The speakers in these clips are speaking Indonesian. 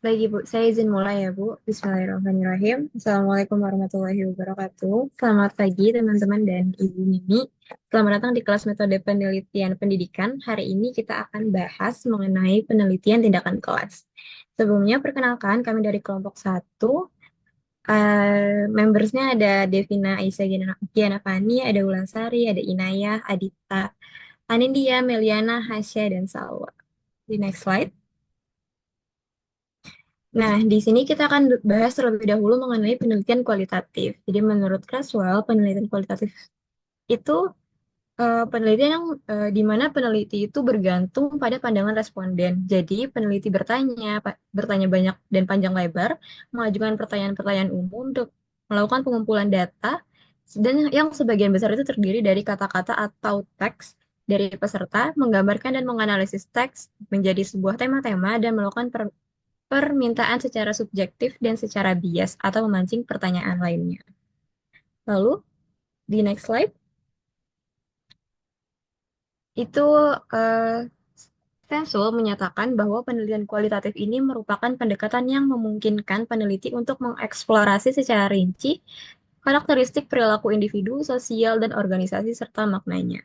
Baik Ibu, saya izin mulai ya Bu. Bismillahirrahmanirrahim. Assalamualaikum warahmatullahi wabarakatuh. Selamat pagi teman-teman dan Ibu Mimi. Selamat datang di kelas metode penelitian pendidikan. Hari ini kita akan bahas mengenai penelitian tindakan kelas. Sebelumnya perkenalkan kami dari kelompok satu. Membersnya ada Devina Aisyah Giana Fani, ada Wulandari, ada Inayah, Adita, Anindya, Meliana, Hasya, dan Salwa. Di next slide. Nah, di sini kita akan bahas terlebih dahulu mengenai penelitian kualitatif. Jadi, menurut Creswell, penelitian kualitatif itu penelitian yang di mana peneliti itu bergantung pada pandangan responden. Jadi, peneliti bertanya banyak dan panjang lebar, mengajukan pertanyaan-pertanyaan umum untuk melakukan pengumpulan data, dan yang sebagian besar itu terdiri dari kata-kata atau teks dari peserta, menggambarkan dan menganalisis teks menjadi sebuah tema-tema dan melakukan permintaan secara subjektif dan secara bias atau memancing pertanyaan lainnya. Lalu, di next slide, itu eh, Sensul menyatakan bahwa penelitian kualitatif ini merupakan pendekatan yang memungkinkan peneliti untuk mengeksplorasi secara rinci karakteristik perilaku individu, sosial, dan organisasi serta maknanya.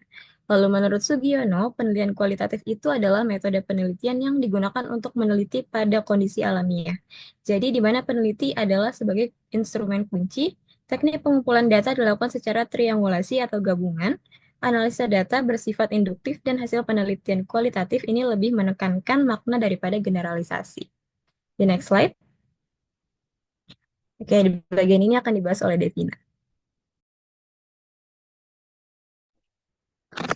Lalu menurut Sugiono, penelitian kualitatif itu adalah metode penelitian yang digunakan untuk meneliti pada kondisi alamiah. Jadi di mana peneliti adalah sebagai instrumen kunci, teknik pengumpulan data dilakukan secara triangulasi atau gabungan, analisa data bersifat induktif dan hasil penelitian kualitatif ini lebih menekankan makna daripada generalisasi. Di next slide. Oke, di bagian ini akan dibahas oleh Devina.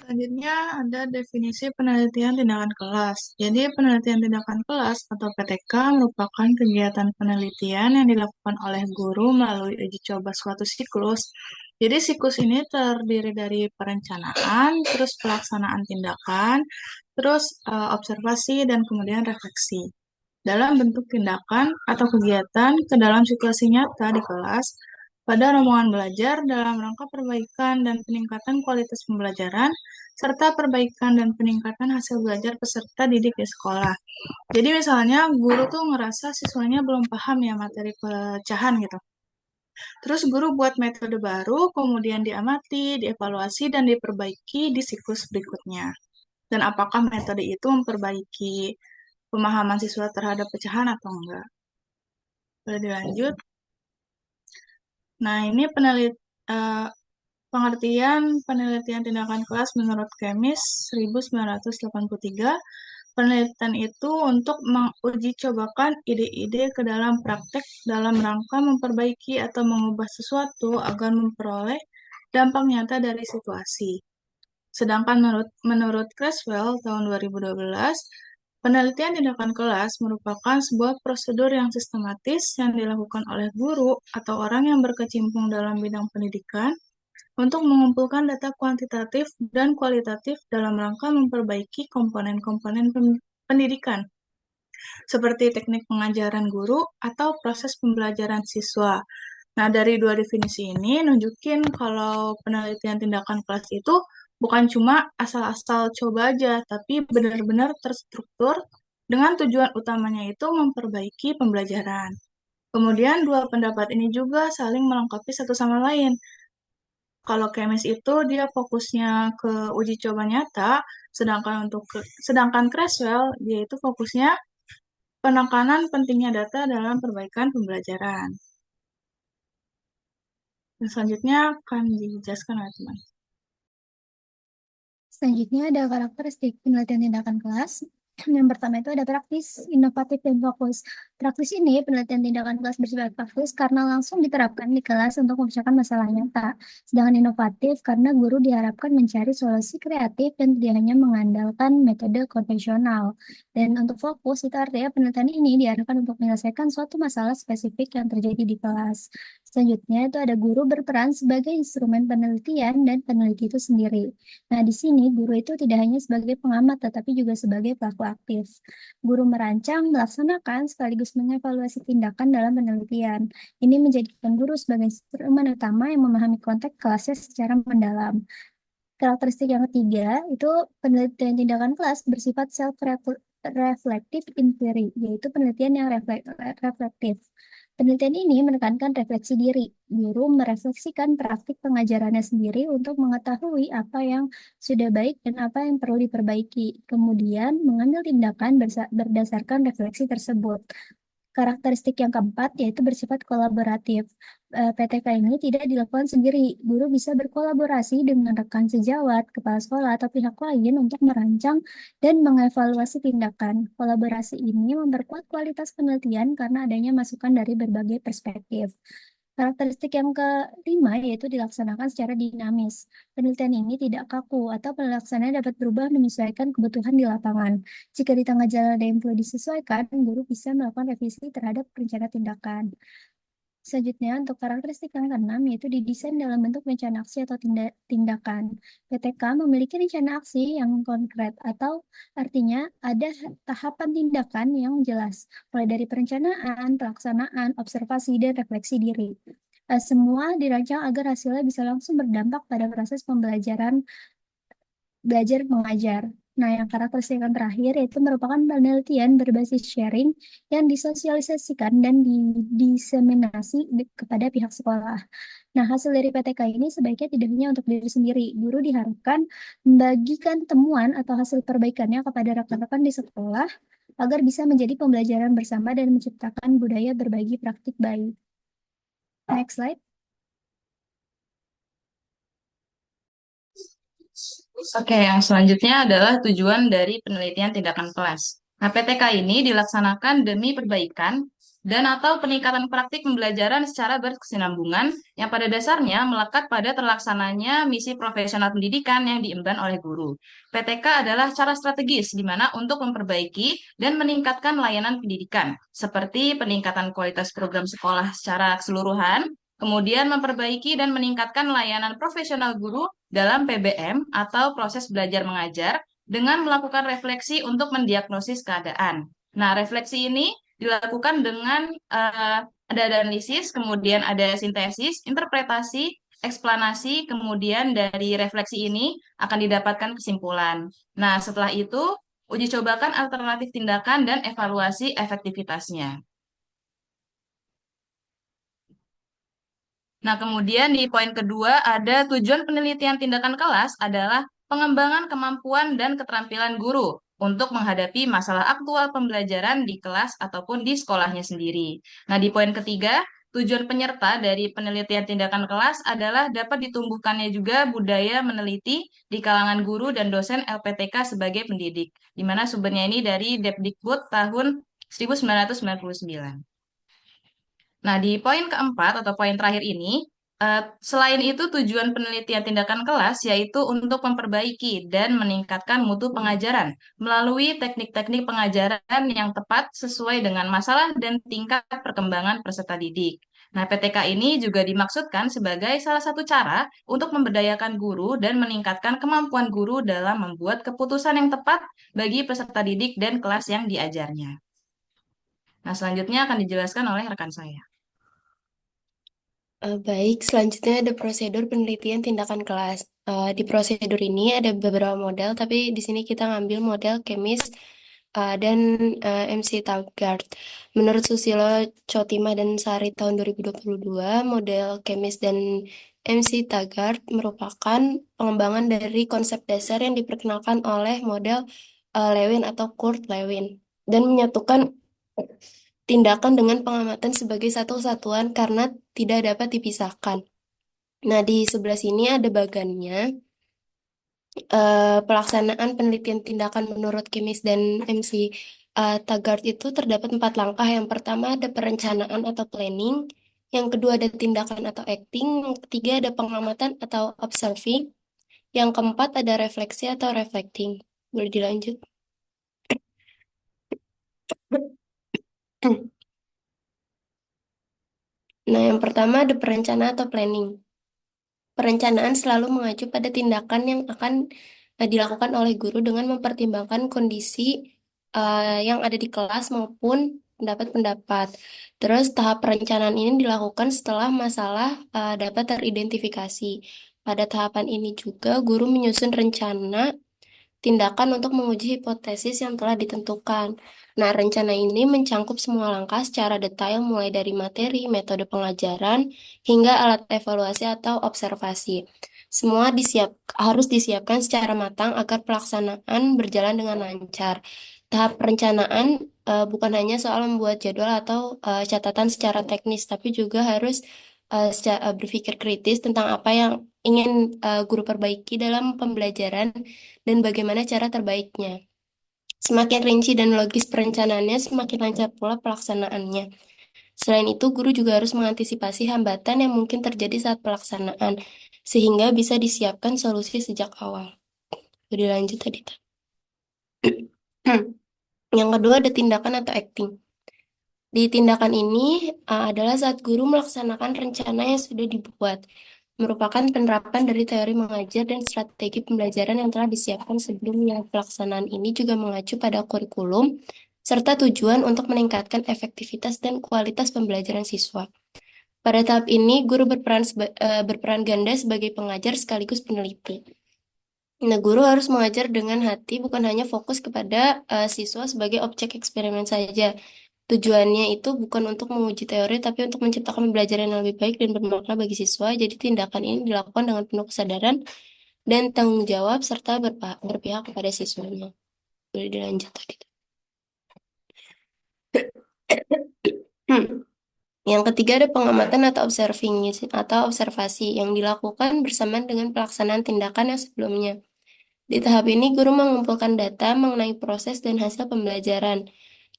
Selanjutnya ada definisi penelitian tindakan kelas. Jadi penelitian tindakan kelas atau PTK merupakan kegiatan penelitian yang dilakukan oleh guru melalui uji coba suatu siklus. Jadi siklus ini terdiri dari perencanaan, terus pelaksanaan tindakan, terus observasi dan kemudian refleksi. Dalam bentuk tindakan atau kegiatan ke dalam situasi nyata di kelas, pada rombongan belajar dalam rangka perbaikan dan peningkatan kualitas pembelajaran, serta perbaikan dan peningkatan hasil belajar peserta didik di sekolah. Jadi misalnya guru tuh ngerasa siswanya belum paham ya materi pecahan gitu. Terus guru buat metode baru, kemudian diamati, dievaluasi, dan diperbaiki di siklus berikutnya. Dan apakah metode itu memperbaiki pemahaman siswa terhadap pecahan atau enggak? Boleh dilanjut. Nah, ini pengertian penelitian tindakan kelas menurut Kemis 1983. Penelitian itu untuk menguji cobakan ide-ide ke dalam praktek dalam rangka memperbaiki atau mengubah sesuatu agar memperoleh dampak nyata dari situasi. Sedangkan menurut Creswell tahun 2012, penelitian tindakan kelas merupakan sebuah prosedur yang sistematis yang dilakukan oleh guru atau orang yang berkecimpung dalam bidang pendidikan untuk mengumpulkan data kuantitatif dan kualitatif dalam rangka memperbaiki komponen-komponen pendidikan, seperti teknik pengajaran guru atau proses pembelajaran siswa. Nah, dari dua definisi ini nunjukin kalau penelitian tindakan kelas itu bukan cuma asal-asal coba aja, tapi benar-benar terstruktur dengan tujuan utamanya itu memperbaiki pembelajaran. Kemudian dua pendapat ini juga saling melengkapi satu sama lain. Kalau kemis itu dia fokusnya ke uji coba nyata, sedangkan Creswell dia itu fokusnya penekanan pentingnya data dalam perbaikan pembelajaran. Dan selanjutnya akan dijelaskan oleh teman. Selanjutnya ada karakteristik penelitian tindakan kelas. Yang pertama itu ada praktis, inovatif, dan fokus. Praktis ini penelitian tindakan kelas bersifat praktis karena langsung diterapkan di kelas untuk memecahkan masalah nyata. Sedangkan inovatif karena guru diharapkan mencari solusi kreatif dan tidak hanya mengandalkan metode konvensional. Dan untuk fokus itu artinya penelitian ini diarahkan untuk menyelesaikan suatu masalah spesifik yang terjadi di kelas. Selanjutnya itu ada guru berperan sebagai instrumen penelitian dan peneliti itu sendiri. Nah, di sini guru itu tidak hanya sebagai pengamat, tetapi juga sebagai pelaku aktif. Guru merancang, melaksanakan, sekaligus mengevaluasi tindakan dalam penelitian. Ini menjadikan guru sebagai instrumen utama yang memahami konteks kelasnya secara mendalam. Karakteristik yang ketiga itu penelitian tindakan kelas bersifat self-reflective inquiry, yaitu penelitian yang reflektif. Penelitian ini menekankan refleksi diri. Guru merefleksikan praktik pengajarannya sendiri untuk mengetahui apa yang sudah baik dan apa yang perlu diperbaiki. Kemudian mengambil tindakan berdasarkan refleksi tersebut. Karakteristik yang keempat yaitu bersifat kolaboratif. PTK ini tidak dilakukan sendiri. Guru bisa berkolaborasi dengan rekan sejawat, kepala sekolah, atau pihak lain untuk merancang dan mengevaluasi tindakan. Kolaborasi ini memperkuat kualitas penelitian karena adanya masukan dari berbagai perspektif. Karakteristik yang kelima yaitu dilaksanakan secara dinamis. Penelitian ini tidak kaku atau pelaksanaannya dapat berubah menyesuaikan kebutuhan di lapangan. Jika di tengah jalan ada yang perlu disesuaikan, guru bisa melakukan revisi terhadap rencana tindakan. Selanjutnya, untuk karakteristik yang keenam, yaitu didesain dalam bentuk rencana aksi atau tindakan. PTK memiliki rencana aksi yang konkret, atau artinya ada tahapan tindakan yang jelas, mulai dari perencanaan, pelaksanaan, observasi, dan refleksi diri. Semua dirancang agar hasilnya bisa langsung berdampak pada proses pembelajaran belajar mengajar. Nah, yang karakteristik yang terakhir yaitu merupakan penelitian berbasis sharing yang disosialisasikan dan didiseminasi kepada pihak sekolah. Nah, hasil dari PTK ini sebaiknya tidak hanya untuk diri sendiri. Guru diharapkan membagikan temuan atau hasil perbaikannya kepada rekan-rekan di sekolah agar bisa menjadi pembelajaran bersama dan menciptakan budaya berbagi praktik baik. Next slide. Oke, yang selanjutnya adalah tujuan dari penelitian tindakan kelas. Nah, PTK ini dilaksanakan demi perbaikan dan atau peningkatan praktik pembelajaran secara berkesinambungan yang pada dasarnya melekat pada terlaksananya misi profesional pendidikan yang diemban oleh guru. PTK adalah cara strategis di mana untuk memperbaiki dan meningkatkan layanan pendidikan, seperti peningkatan kualitas program sekolah secara keseluruhan, kemudian memperbaiki dan meningkatkan layanan profesional guru dalam PBM atau proses belajar mengajar dengan melakukan refleksi untuk mendiagnosis keadaan. Nah, refleksi ini dilakukan dengan ada analisis, kemudian ada sintesis, interpretasi, eksplanasi, kemudian dari refleksi ini akan didapatkan kesimpulan. Nah, setelah itu uji cobakan alternatif tindakan dan evaluasi efektivitasnya. Nah, kemudian di poin kedua ada tujuan penelitian tindakan kelas adalah pengembangan kemampuan dan keterampilan guru untuk menghadapi masalah aktual pembelajaran di kelas ataupun di sekolahnya sendiri. Nah, di poin ketiga, tujuan penyerta dari penelitian tindakan kelas adalah dapat ditumbuhkannya juga budaya meneliti di kalangan guru dan dosen LPTK sebagai pendidik, di mana sumbernya ini dari Depdikbud tahun 1999. Nah, di poin keempat atau poin terakhir ini, selain itu tujuan penelitian tindakan kelas yaitu untuk memperbaiki dan meningkatkan mutu pengajaran melalui teknik-teknik pengajaran yang tepat sesuai dengan masalah dan tingkat perkembangan peserta didik. Nah, PTK ini juga dimaksudkan sebagai salah satu cara untuk memberdayakan guru dan meningkatkan kemampuan guru dalam membuat keputusan yang tepat bagi peserta didik dan kelas yang diajarnya. Nah, selanjutnya akan dijelaskan oleh rekan saya. Baik, selanjutnya ada prosedur penelitian tindakan kelas. Di prosedur ini ada beberapa model, tapi di sini kita ngambil model Kemis dan MC Taggart. Menurut Susilo Chotima dan Sari tahun 2022, model Kemis dan MC Taggart merupakan pengembangan dari konsep dasar yang diperkenalkan oleh model Lewin atau Kurt Lewin dan menyatukan tindakan dengan pengamatan sebagai satu kesatuan karena tidak dapat dipisahkan. Nah, di sebelah sini ada bagannya. Pelaksanaan penelitian tindakan menurut Kimis dan MC Taggart itu terdapat 4 langkah. Yang pertama ada perencanaan atau planning. Yang kedua ada tindakan atau acting. Yang ketiga ada pengamatan atau observing. Yang keempat ada refleksi atau reflecting. Boleh dilanjut. Nah, yang pertama ada perencanaan atau planning. Perencanaan selalu mengacu pada tindakan yang akan dilakukan oleh guru dengan mempertimbangkan kondisi yang ada di kelas maupun pendapat-pendapat. Terus tahap perencanaan ini dilakukan setelah masalah dapat teridentifikasi. Pada tahapan ini juga, guru menyusun rencana tindakan untuk menguji hipotesis yang telah ditentukan. Nah, rencana ini mencangkup semua langkah secara detail mulai dari materi, metode pengajaran, hingga alat evaluasi atau observasi. Semua harus disiapkan secara matang agar pelaksanaan berjalan dengan lancar. Tahap perencanaan bukan hanya soal membuat jadwal atau catatan secara teknis, tapi juga harus berpikir kritis tentang apa yang ingin guru perbaiki dalam pembelajaran dan bagaimana cara terbaiknya. Semakin rinci dan logis perencanaannya, semakin lancar pula pelaksanaannya. Selain itu, guru juga harus mengantisipasi hambatan yang mungkin terjadi saat pelaksanaan, sehingga bisa disiapkan solusi sejak awal. Jadi lanjut tadi. Yang kedua ada tindakan atau acting. Di tindakan ini adalah saat guru melaksanakan rencana yang sudah dibuat, merupakan penerapan dari teori mengajar dan strategi pembelajaran yang telah disiapkan sebelumnya. Pelaksanaan ini juga mengacu pada kurikulum, serta tujuan untuk meningkatkan efektivitas dan kualitas pembelajaran siswa. Pada tahap ini, guru berperan ganda sebagai pengajar sekaligus peneliti. Nah, guru harus mengajar dengan hati, bukan hanya fokus kepada siswa sebagai objek eksperimen saja. Tujuannya itu bukan untuk menguji teori, tapi untuk menciptakan pembelajaran yang lebih baik dan bermakna bagi siswa. Jadi tindakan ini dilakukan dengan penuh kesadaran dan tanggung jawab, serta berpihak kepada siswanya. Boleh dilanjut tadi. Yang ketiga ada pengamatan atau observasi yang dilakukan bersamaan dengan pelaksanaan tindakan yang sebelumnya. Di tahap ini, guru mengumpulkan data mengenai proses dan hasil pembelajaran.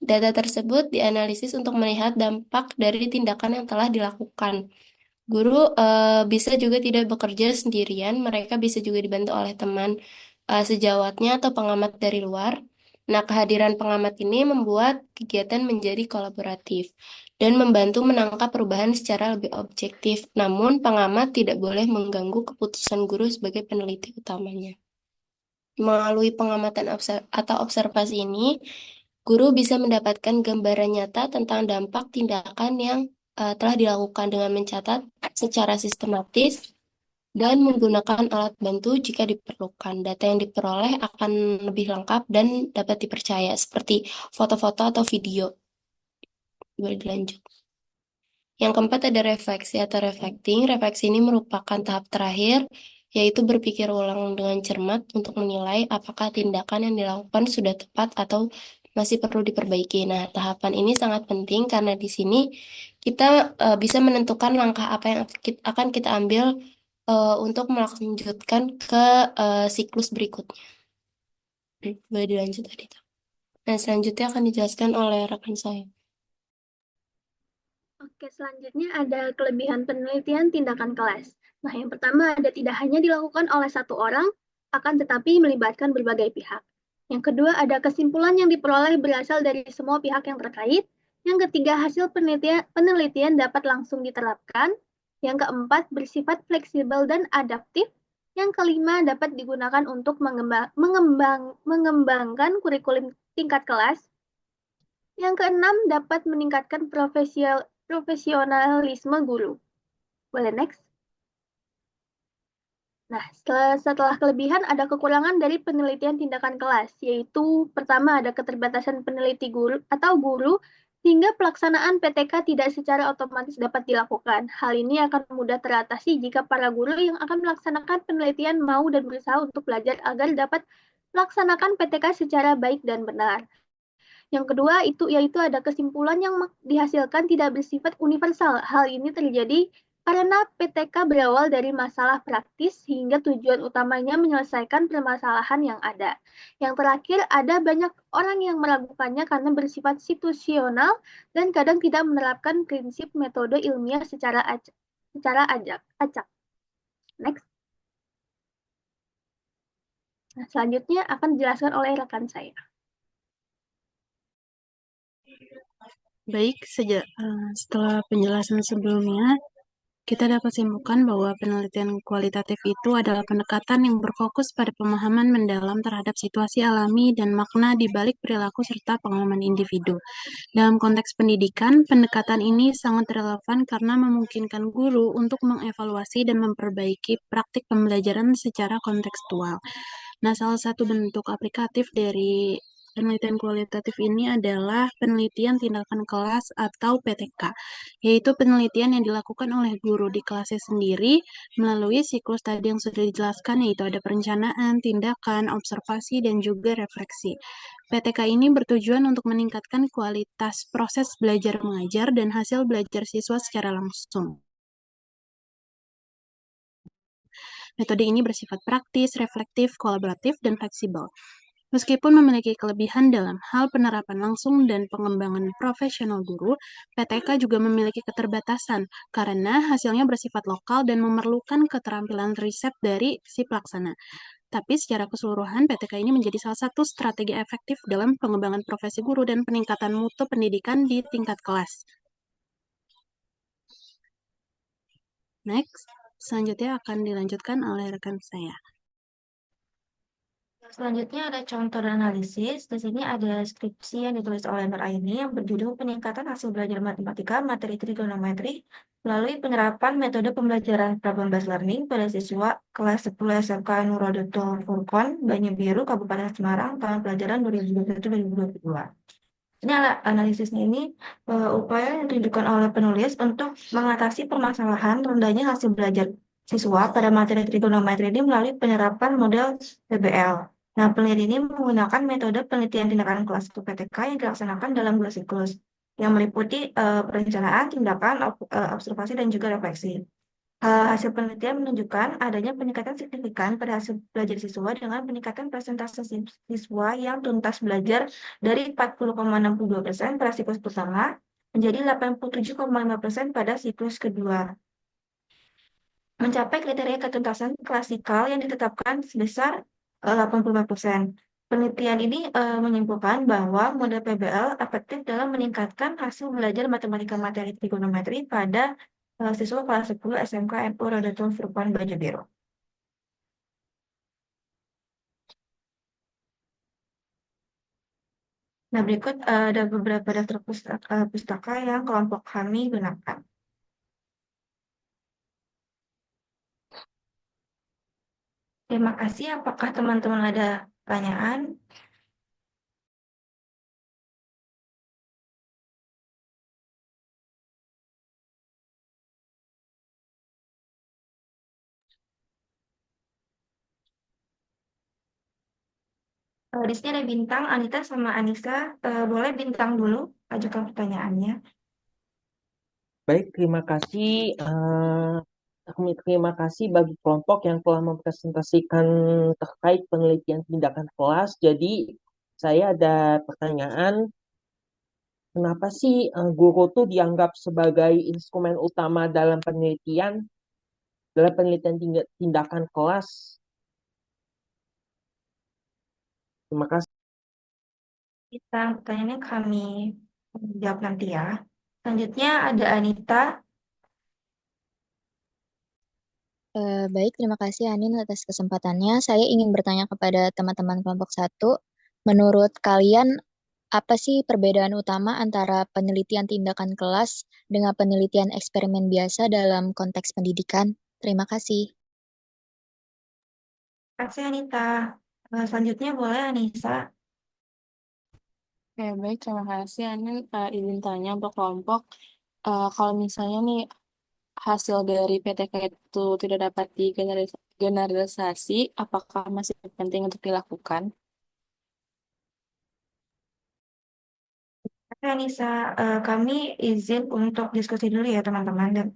Data tersebut dianalisis untuk melihat dampak dari tindakan yang telah dilakukan. Guru bisa juga tidak bekerja sendirian, mereka bisa juga dibantu oleh teman sejawatnya atau pengamat dari luar. Nah, kehadiran pengamat ini membuat kegiatan menjadi kolaboratif dan membantu menangkap perubahan secara lebih objektif. Namun, pengamat tidak boleh mengganggu keputusan guru sebagai peneliti utamanya. Melalui pengamatan atau observasi ini, guru bisa mendapatkan gambaran nyata tentang dampak tindakan yang telah dilakukan dengan mencatat secara sistematis dan menggunakan alat bantu jika diperlukan. Data yang diperoleh akan lebih lengkap dan dapat dipercaya, seperti foto-foto atau video. Boleh dilanjut. Yang keempat ada refleksi atau reflecting. Refleksi ini merupakan tahap terakhir, yaitu berpikir ulang dengan cermat untuk menilai apakah tindakan yang dilakukan sudah tepat atau masih perlu diperbaiki. Nah, tahapan ini sangat penting karena di sini kita bisa menentukan langkah apa yang akan kita ambil untuk melanjutkan ke siklus berikutnya. Boleh dilanjut tadi. Nah, selanjutnya akan dijelaskan oleh rekan saya. Oke, selanjutnya ada kelebihan penelitian tindakan kelas. Nah, yang pertama ada tidak hanya dilakukan oleh satu orang, akan tetapi melibatkan berbagai pihak. Yang kedua ada kesimpulan yang diperoleh berasal dari semua pihak yang terkait. Yang ketiga hasil penelitian dapat langsung diterapkan. Yang keempat bersifat fleksibel dan adaptif. Yang kelima dapat digunakan untuk mengembangkan kurikulum tingkat kelas. Yang keenam dapat meningkatkan profesionalisme guru. Boleh next? Nah, setelah kelebihan ada kekurangan dari penelitian tindakan kelas, yaitu pertama ada keterbatasan peneliti guru atau guru sehingga pelaksanaan PTK tidak secara otomatis dapat dilakukan. Hal ini akan mudah teratasi jika para guru yang akan melaksanakan penelitian mau dan berusaha untuk belajar agar dapat melaksanakan PTK secara baik dan benar. Yang kedua yaitu ada kesimpulan yang dihasilkan tidak bersifat universal. Hal ini terjadi karena PTK berawal dari masalah praktis hingga tujuan utamanya menyelesaikan permasalahan yang ada. Yang terakhir, ada banyak orang yang meragukannya karena bersifat situasional dan kadang tidak menerapkan prinsip metode ilmiah secara acak. Next. Nah, selanjutnya akan dijelaskan oleh rekan saya. Baik, setelah penjelasan sebelumnya, Kita dapat simpulkan bahwa penelitian kualitatif itu adalah pendekatan yang berfokus pada pemahaman mendalam terhadap situasi alami dan makna di balik perilaku serta pengalaman individu. Dalam konteks pendidikan, pendekatan ini sangat relevan karena memungkinkan guru untuk mengevaluasi dan memperbaiki praktik pembelajaran secara kontekstual. Nah, salah satu bentuk aplikatif dari penelitian kualitatif ini adalah penelitian tindakan kelas atau PTK, yaitu penelitian yang dilakukan oleh guru di kelasnya sendiri melalui siklus tadi yang sudah dijelaskan, yaitu ada perencanaan, tindakan, observasi, dan juga refleksi. PTK ini bertujuan untuk meningkatkan kualitas proses belajar mengajar dan hasil belajar siswa secara langsung. Metode ini bersifat praktis, reflektif, kolaboratif, dan fleksibel. Meskipun memiliki kelebihan dalam hal penerapan langsung dan pengembangan profesional guru, PTK juga memiliki keterbatasan karena hasilnya bersifat lokal dan memerlukan keterampilan riset dari si pelaksana. Tapi secara keseluruhan, PTK ini menjadi salah satu strategi efektif dalam pengembangan profesi guru dan peningkatan mutu pendidikan di tingkat kelas. Next, selanjutnya akan dilanjutkan oleh rekan saya. Selanjutnya ada contoh dan analisis. Di sini ada skripsi yang ditulis oleh Nur Aini yang berjudul Peningkatan Hasil Belajar Matematika Materi Trigonometri melalui penerapan metode pembelajaran problem-based learning pada siswa kelas 10 SMK Nurodatul Furqon, Banyu Kabupaten Semarang, tahun pelajaran 2021-2022. Ini analisisnya ini upaya yang ditunjukkan oleh penulis untuk mengatasi permasalahan rendahnya hasil belajar siswa pada materi trigonometri ini melalui penerapan model PBL. Nah, peneliti ini menggunakan metode penelitian tindakan kelas 1 PTK yang dilaksanakan dalam 2 siklus yang meliputi perencanaan, tindakan, observasi, dan juga refleksi. Hasil penelitian menunjukkan adanya peningkatan signifikan pada hasil belajar siswa dengan peningkatan persentase siswa yang tuntas belajar dari 40,62% pada siklus pertama menjadi 87,5% pada siklus kedua. Mencapai kriteria ketuntasan klasikal yang ditetapkan sebesar 85%. Penelitian ini menyimpulkan bahwa model PBL efektif dalam meningkatkan hasil belajar matematika materi trigonometri pada siswa kelas 10 SMK NU Rodatul Furqon Banyu. Nah, berikut ada beberapa daftar pustaka yang kelompok kami gunakan. Terima kasih. Apakah teman-teman ada pertanyaan? Di sini ada bintang, Anita sama Anissa. Boleh bintang dulu, ajukan pertanyaannya. Baik, terima kasih. Terima kasih bagi kelompok yang telah mempresentasikan terkait penelitian tindakan kelas. Jadi, saya ada pertanyaan, kenapa sih guru tuh dianggap sebagai instrumen utama dalam penelitian tindakan kelas? Terima kasih. Bintang, pertanyaannya kami jawab nanti ya. Selanjutnya ada Anita. Baik, terima kasih Anin atas kesempatannya. Saya ingin bertanya kepada teman-teman kelompok 1. Menurut kalian, apa sih perbedaan utama antara penelitian tindakan kelas dengan penelitian eksperimen biasa dalam konteks pendidikan? Terima kasih. Terima kasih Anita. Selanjutnya boleh Anissa. Oke, baik, terima kasih. Anin izin tanya untuk kelompok. Kalau misalnya nih hasil dari PTK itu tidak dapat digeneralisasi, apakah masih penting untuk dilakukan? Oke Anissa, kami izin untuk diskusi dulu ya teman-teman. Dan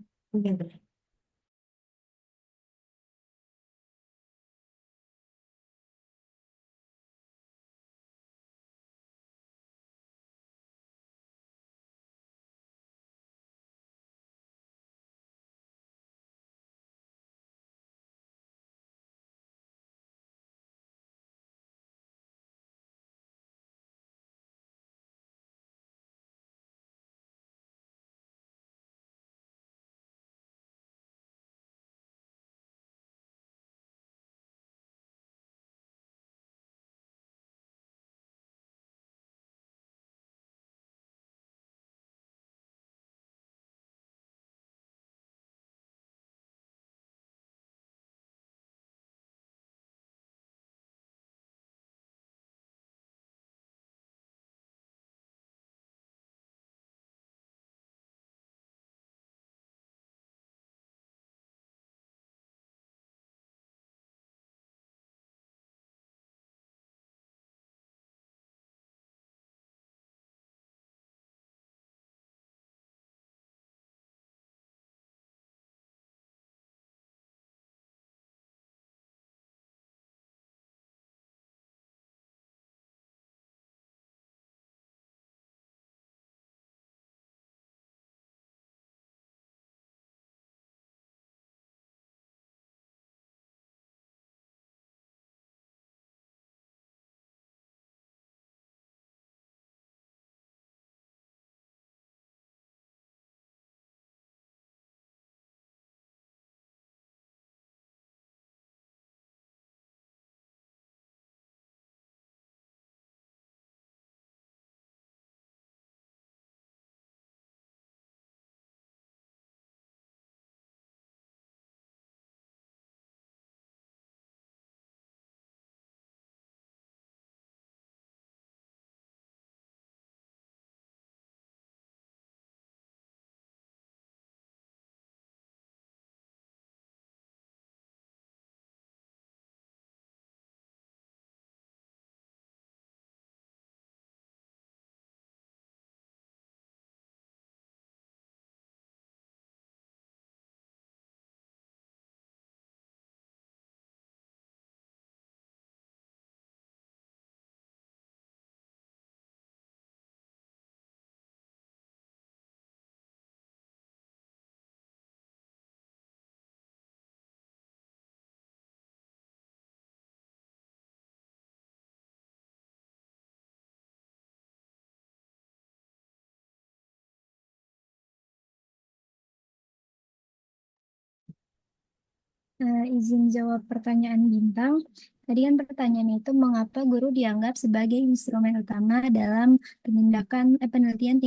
Izin jawab pertanyaan Bintang. Tadi kan pertanyaannya itu mengapa guru dianggap sebagai instrumen utama dalam penelitian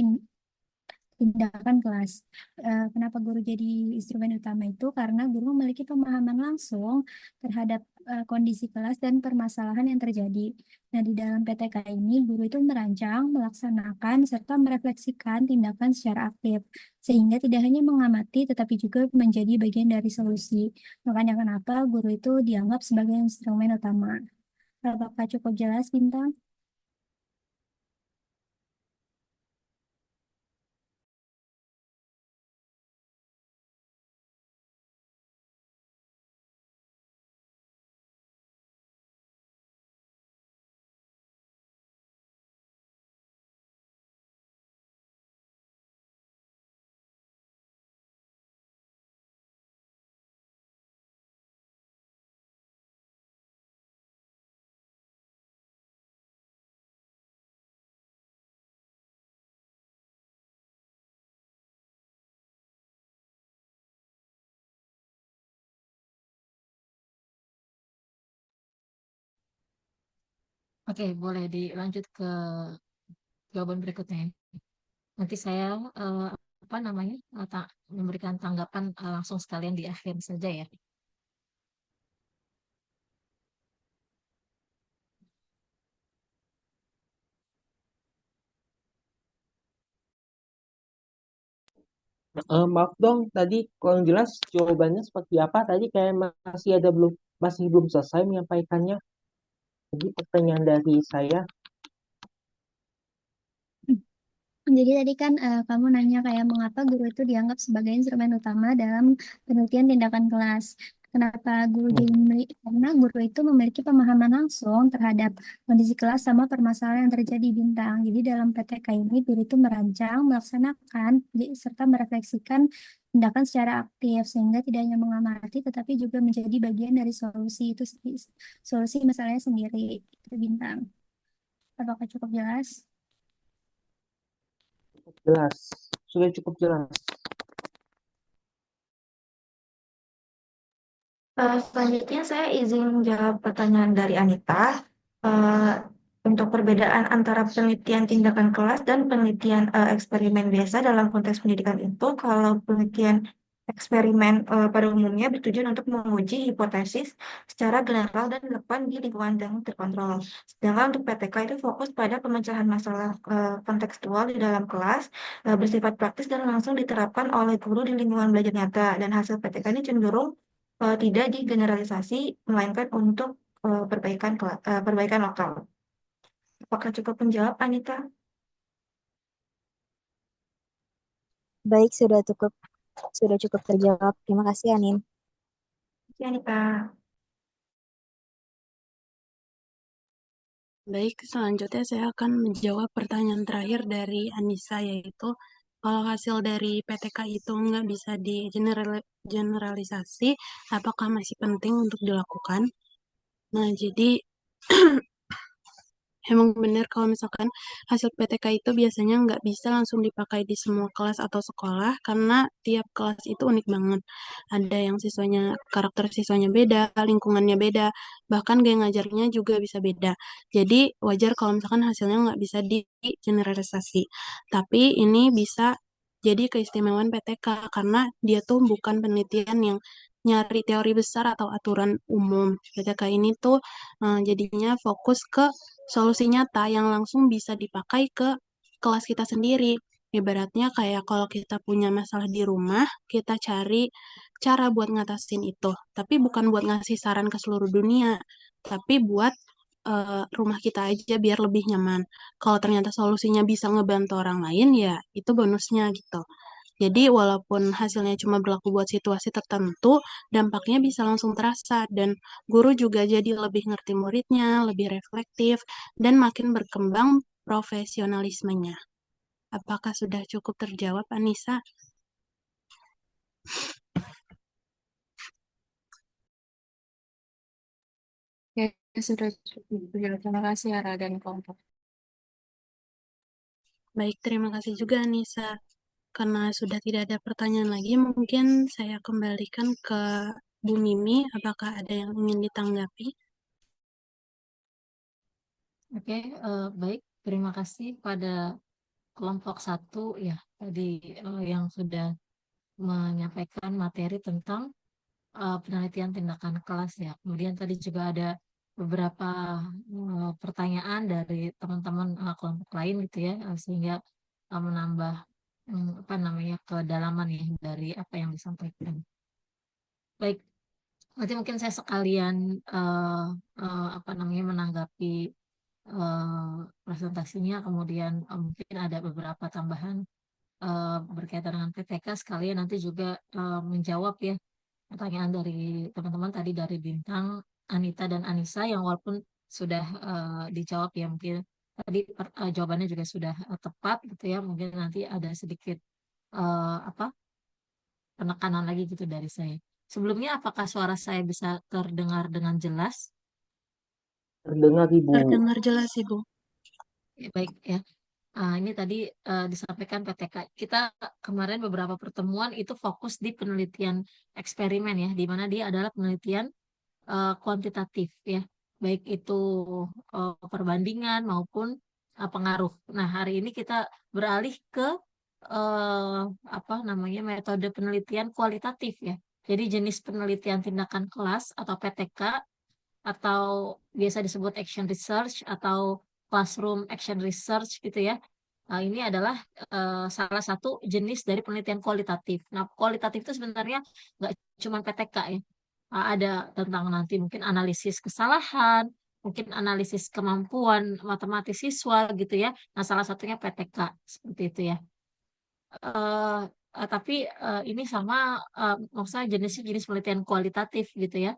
tindakan kelas. Kenapa guru jadi instrumen utama itu? Karena guru memiliki pemahaman langsung terhadap kondisi kelas dan permasalahan yang terjadi. Nah, di dalam PTK ini, guru itu merancang, melaksanakan, serta merefleksikan tindakan secara aktif, sehingga tidak hanya mengamati, tetapi juga menjadi bagian dari solusi. Makanya kenapa guru itu dianggap sebagai instrumen utama. Apakah cukup jelas, Bintang? Oke, boleh dilanjut ke jawaban berikutnya. Nanti saya apa namanya memberikan tanggapan langsung sekalian di akhir saja ya. Maaf dong, tadi kurang jelas jawabannya seperti apa. Tadi kayak masih belum selesai menyampaikannya. Jadi pertanyaan dari saya, Jadi tadi kan kamu nanya kayak mengapa guru itu dianggap sebagai instrumen utama dalam penelitian tindakan kelas. Kenapa guru jadi karena guru itu memiliki pemahaman langsung terhadap kondisi kelas sama permasalahan yang terjadi Bintang. Jadi dalam PTK ini guru itu merancang, melaksanakan, serta merefleksikan tindakan secara aktif sehingga tidak hanya mengamati tetapi juga menjadi bagian dari solusi masalahnya sendiri. Itu Bintang. Apakah cukup jelas? jelas. Sudah cukup jelas. Selanjutnya saya izin jawab pertanyaan dari Anita. Eh, untuk perbedaan antara penelitian tindakan kelas dan penelitian eksperimen biasa dalam konteks pendidikan itu, kalau penelitian eksperimen pada umumnya bertujuan untuk menguji hipotesis secara general dan dilakukan di lingkungan yang terkontrol. Sedangkan untuk PTK itu fokus pada pemecahan masalah kontekstual di dalam kelas, bersifat praktis dan langsung diterapkan oleh guru di lingkungan belajar nyata. Dan hasil PTK ini cenderung tidak digeneralisasi, melainkan untuk perbaikan lokal. Apakah cukup menjawab, Anita? Baik, sudah cukup terjawab. Terima kasih, Anin. Ya, Anita. Baik, selanjutnya saya akan menjawab pertanyaan terakhir dari Anissa, yaitu kalau hasil dari PTK itu nggak bisa generalisasi, apakah masih penting untuk dilakukan? Nah, jadi emang benar kalau misalkan hasil PTK itu biasanya nggak bisa langsung dipakai di semua kelas atau sekolah karena tiap kelas itu unik banget. Ada yang karakter siswanya beda, lingkungannya beda, bahkan gaya ngajarnya juga bisa beda. Jadi wajar kalau misalkan hasilnya nggak bisa di-generalisasi. Tapi ini bisa jadi keistimewaan PTK karena dia tuh bukan penelitian yang nyari teori besar atau aturan umum. PTK ini tuh jadinya fokus ke solusi nyata yang langsung bisa dipakai ke kelas kita sendiri. Ibaratnya kayak kalau kita punya masalah di rumah, kita cari cara buat ngatasin itu. Tapi bukan buat ngasih saran ke seluruh dunia, tapi buat rumah kita aja biar lebih nyaman. Kalau ternyata solusinya bisa ngebantu orang lain, ya itu bonusnya gitu. Jadi walaupun hasilnya cuma berlaku buat situasi tertentu, dampaknya bisa langsung terasa dan guru juga jadi lebih ngerti muridnya, lebih reflektif, dan makin berkembang profesionalismenya. Apakah sudah cukup terjawab, Anissa? Oke, sudah cukup. Terima kasih Ara dan kelompok. Baik, terima kasih juga, Anissa. Karena sudah tidak ada pertanyaan lagi, mungkin saya kembalikan ke Bu Mimi, apakah ada yang ingin ditanggapi? Oke, baik. Terima kasih pada kelompok 1 ya tadi yang sudah menyampaikan materi tentang penelitian tindakan kelas ya. Kemudian tadi juga ada beberapa pertanyaan dari teman-teman kelompok lain gitu ya, sehingga menambah apa namanya kedalaman ya dari apa yang disampaikan. Baik, nanti mungkin saya sekalian apa namanya menanggapi presentasinya, kemudian mungkin ada beberapa tambahan berkaitan dengan PTK, sekalian nanti juga menjawab ya pertanyaan dari teman-teman tadi dari Bintang, Anita, dan Anissa yang walaupun sudah dijawab ya mungkin tadi jawabannya juga sudah tepat gitu ya, mungkin nanti ada sedikit apa penekanan lagi gitu dari saya. Sebelumnya apakah suara saya bisa terdengar dengan jelas? Terdengar Ibu. Terdengar jelas, Ibu. Ya, baik ya. Ini tadi disampaikan PTK. Kita kemarin beberapa pertemuan itu fokus di penelitian eksperimen ya, di mana dia adalah penelitian kuantitatif ya, baik itu perbandingan maupun pengaruh. Nah, hari ini kita beralih ke apa namanya metode penelitian kualitatif ya. Jadi jenis penelitian tindakan kelas atau PTK atau biasa disebut action research atau classroom action research gitu ya. Nah, ini adalah salah satu jenis dari penelitian kualitatif. Nah, kualitatif itu sebenarnya nggak cuma PTK ya. Ada tentang nanti mungkin analisis kesalahan, mungkin analisis kemampuan matematis siswa gitu ya. Nah, salah satunya PTK seperti itu ya. Eh, tapi ini sama maksudnya jenisnya jenis penelitian kualitatif gitu ya.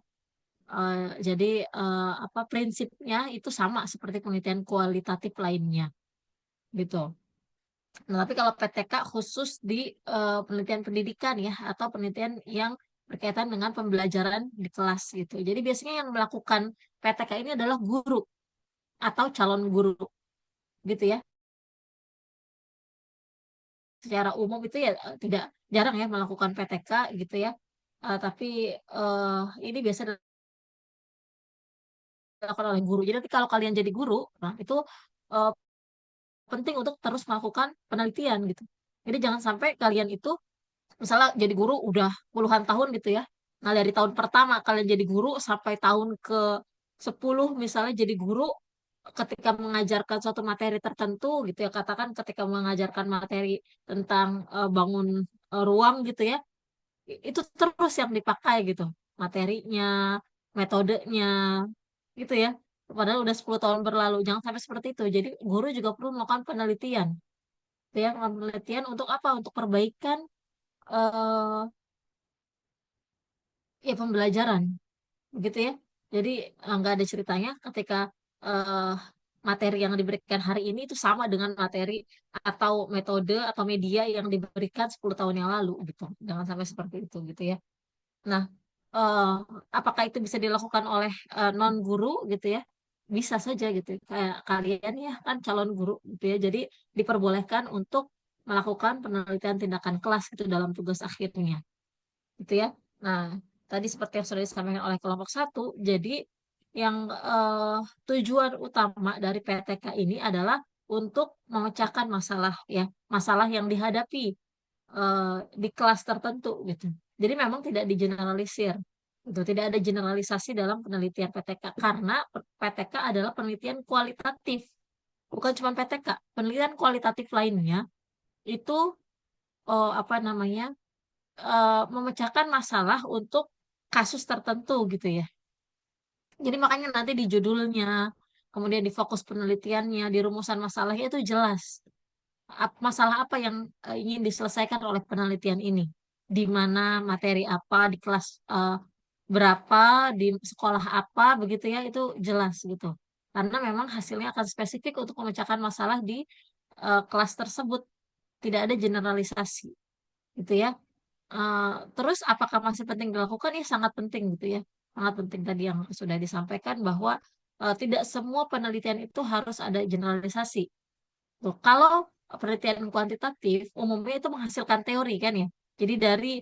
Jadi apa prinsipnya itu sama seperti penelitian kualitatif lainnya gitu. Nah, tapi kalau PTK khusus di penelitian pendidikan ya atau penelitian yang berkaitan dengan pembelajaran di kelas gitu. Jadi biasanya yang melakukan PTK ini adalah guru atau calon guru gitu ya. Secara umum itu ya tidak jarang ya melakukan PTK gitu ya. Tapi ini biasa dilakukan oleh guru. Jadi nanti kalau kalian jadi guru, nah itu eh, penting untuk terus melakukan penelitian gitu. Jadi jangan sampai kalian itu misalnya jadi guru udah puluhan tahun gitu ya. Nah, dari tahun pertama kalian jadi guru sampai tahun ke 10 misalnya jadi guru ketika mengajarkan suatu materi tertentu gitu ya. Katakan ketika mengajarkan materi tentang bangun ruang gitu ya. Itu terus yang dipakai gitu. Materinya, metodenya gitu ya. Padahal udah 10 tahun berlalu. Jangan sampai seperti itu. Jadi guru juga perlu melakukan penelitian. Gitu ya, melakukan penelitian untuk apa? Untuk perbaikan eh, ya pembelajaran begitu ya. Jadi nggak ada ceritanya ketika eh, materi yang diberikan hari ini itu sama dengan materi atau metode atau media yang diberikan 10 tahun yang lalu gitu. Jangan sampai seperti itu gitu ya. Nah, eh, apakah itu bisa dilakukan oleh non guru gitu ya? Bisa saja gitu. Kayak kalian ya kan calon guru gitu ya. Jadi diperbolehkan untuk melakukan penelitian tindakan kelas gitu dalam tugas akhirnya gitu ya. Nah, tadi seperti yang sudah disampaikan oleh kelompok 1, jadi yang tujuan utama dari PTK ini adalah untuk memecahkan masalah ya, masalah yang dihadapi di kelas tertentu gitu. Jadi memang tidak digeneralisir. Itu tidak ada generalisasi dalam penelitian PTK karena PTK adalah penelitian kualitatif, bukan cuma PTK. Penelitian kualitatif lainnya itu apa namanya? Memecahkan masalah untuk kasus tertentu gitu ya. Jadi makanya nanti di judulnya, kemudian di fokus penelitiannya, di rumusan masalahnya itu jelas. Masalah apa yang ingin diselesaikan oleh penelitian ini. Di mana materi apa, di kelas berapa, di sekolah apa, begitu ya, itu jelas gitu. Karena memang hasilnya akan spesifik untuk memecahkan masalah di kelas tersebut. Tidak ada generalisasi gitu ya. Eh, terus apakah masih penting dilakukan? Ya sangat penting gitu ya. Sangat penting tadi yang sudah disampaikan bahwa tidak semua penelitian itu harus ada generalisasi. Tuh, kalau penelitian kuantitatif umumnya itu menghasilkan teori kan ya. Jadi dari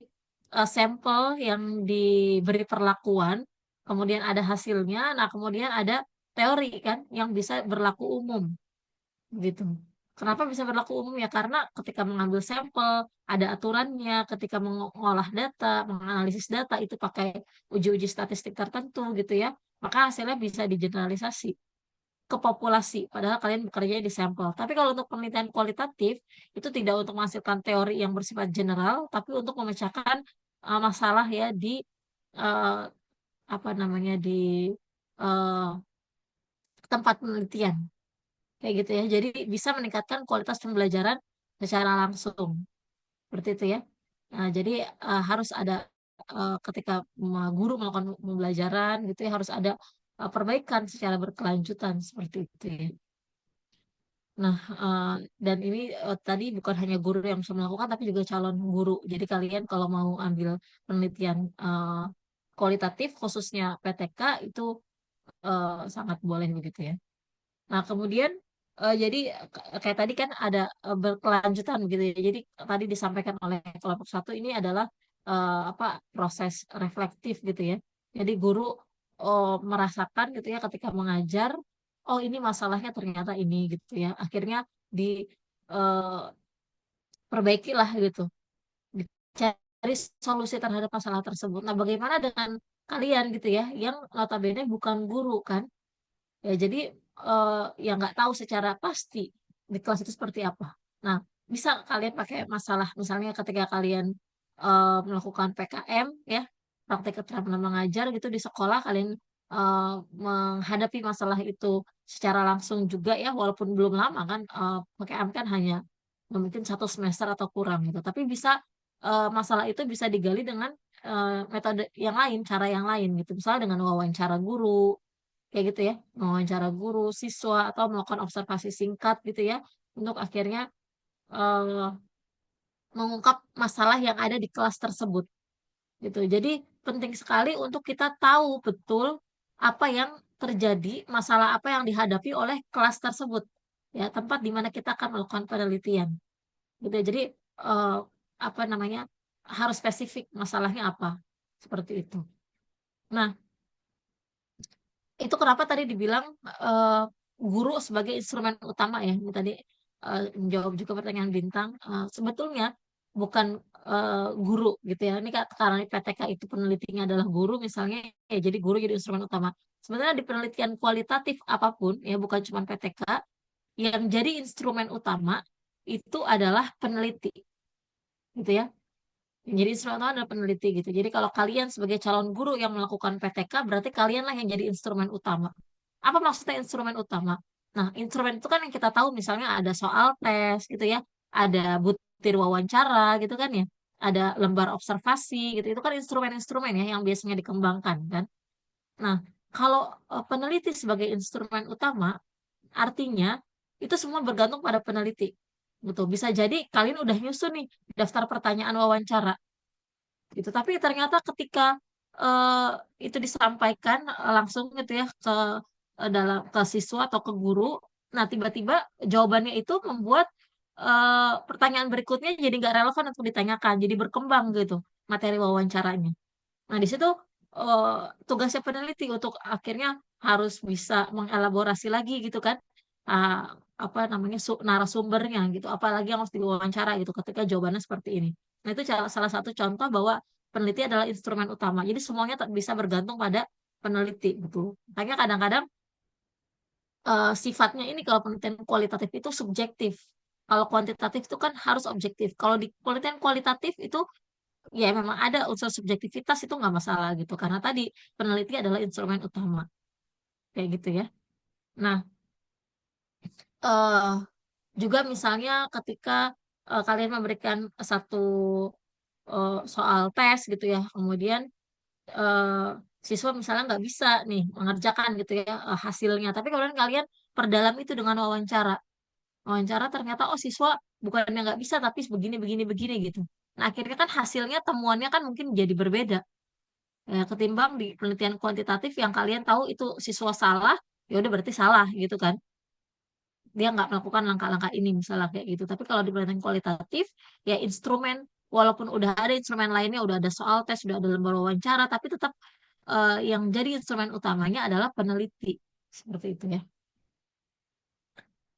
sampel yang diberi perlakuan, kemudian ada hasilnya, nah kemudian ada teori kan yang bisa berlaku umum gitu. Kenapa bisa berlaku umum ya? Karena ketika mengambil sampel ada aturannya, ketika mengolah data, menganalisis data itu pakai uji-uji statistik tertentu gitu ya, maka hasilnya bisa digeneralisasi ke populasi, padahal kalian bekerja di sampel. Tapi kalau untuk penelitian kualitatif, itu tidak untuk menghasilkan teori yang bersifat general, tapi untuk memecahkan masalah ya di eh, apa namanya di eh, tempat penelitian, kayak gitu ya. Jadi bisa meningkatkan kualitas pembelajaran secara langsung, seperti itu ya. Nah, jadi harus ada ketika guru melakukan pembelajaran gitu ya, harus ada perbaikan secara berkelanjutan seperti itu ya. Nah, dan ini tadi bukan hanya guru yang bisa melakukan, tapi juga calon guru. Jadi kalian kalau mau ambil penelitian kualitatif, khususnya PTK, itu sangat boleh begitu ya. Nah, kemudian jadi kayak tadi kan ada berkelanjutan begitu ya. Jadi tadi disampaikan oleh kelompok satu ini adalah apa proses reflektif gitu ya. Jadi guru merasakan gitu ya ketika mengajar, oh ini masalahnya ternyata ini gitu ya. Akhirnya diperbaikilah gitu. Dicari solusi terhadap masalah tersebut. Nah, bagaimana dengan kalian gitu ya yang notabene bukan guru kan? Ya, jadi ya nggak tahu secara pasti di kelas itu seperti apa. Nah, bisa kalian pakai masalah, misalnya ketika kalian melakukan PKM, ya, praktek keterampilan mengajar gitu di sekolah, kalian menghadapi masalah itu secara langsung juga ya, walaupun belum lama kan, PKM kan hanya mungkin 1 semester atau kurang gitu. Tapi bisa masalah itu bisa digali dengan metode yang lain, cara yang lain gitu. Misalnya dengan wawancara guru, kayak gitu ya, mewawancara guru, siswa, atau melakukan observasi singkat gitu ya, untuk akhirnya eh, mengungkap masalah yang ada di kelas tersebut gitu. Jadi penting sekali untuk kita tahu betul apa yang terjadi, masalah apa yang dihadapi oleh kelas tersebut, ya tempat di mana kita akan melakukan penelitian gitu ya. Jadi eh, apa namanya harus spesifik masalahnya apa, seperti itu. Nah, itu kenapa tadi dibilang eh, guru sebagai instrumen utama ya. Ini tadi menjawab juga pertanyaan Bintang. Sebetulnya bukan guru gitu ya. Ini karena PTK itu penelitinya adalah guru misalnya, ya jadi guru jadi instrumen utama. Sebenarnya di penelitian kualitatif apapun ya, bukan cuma PTK, yang jadi instrumen utama itu adalah peneliti gitu ya. Jadi instrumen utama adalah peneliti gitu. Jadi kalau kalian sebagai calon guru yang melakukan PTK, berarti kalianlah yang jadi instrumen utama. Apa maksudnya instrumen utama? Nah, instrumen itu kan yang kita tahu misalnya ada soal tes gitu ya, ada butir wawancara gitu kan ya, ada lembar observasi gitu. Itu kan instrumen-instrumen ya yang biasanya dikembangkan kan. Nah, kalau peneliti sebagai instrumen utama, artinya itu semua bergantung pada peneliti. Betul. Bisa jadi kalian udah nyusun nih daftar pertanyaan wawancara gitu. Tapi ternyata ketika eh, itu disampaikan langsung gitu ya ke ke siswa atau ke guru, nah tiba-tiba jawabannya itu membuat pertanyaan berikutnya jadi nggak relevan untuk ditanyakan, jadi berkembang gitu materi wawancaranya. Nah di situ eh, tugasnya peneliti untuk akhirnya harus bisa mengelaborasi lagi gitu kan, ah, apa namanya narasumbernya gitu, apalagi yang harus diwawancara gitu ketika jawabannya seperti ini. Nah itu salah satu contoh bahwa peneliti adalah instrumen utama. Jadi semuanya tak bisa bergantung pada peneliti betul. Makanya kadang-kadang sifatnya ini kalau penelitian kualitatif itu subjektif. Kalau kuantitatif itu kan harus objektif. Kalau di penelitian kualitatif itu ya memang ada unsur subjektivitas, itu nggak masalah gitu. Karena tadi peneliti adalah instrumen utama. Kayak gitu ya. Nah, eh juga misalnya ketika kalian memberikan satu soal tes gitu ya, kemudian eh, siswa misalnya nggak bisa nih mengerjakan gitu ya hasilnya, tapi kemudian kalian perdalam itu dengan wawancara. Wawancara ternyata oh siswa bukannya nggak bisa tapi begini begini begini gitu. Nah akhirnya kan hasilnya temuannya kan mungkin jadi berbeda. Ya, ketimbang di penelitian kuantitatif yang kalian tahu itu siswa salah, ya udah berarti salah gitu kan. Dia nggak melakukan langkah-langkah ini misalnya kayak gitu. Tapi kalau di penelitian kualitatif, ya instrumen walaupun udah ada instrumen lainnya, udah ada soal tes, udah ada lembar wawancara, tapi tetap yang jadi instrumen utamanya adalah peneliti. Seperti itu ya.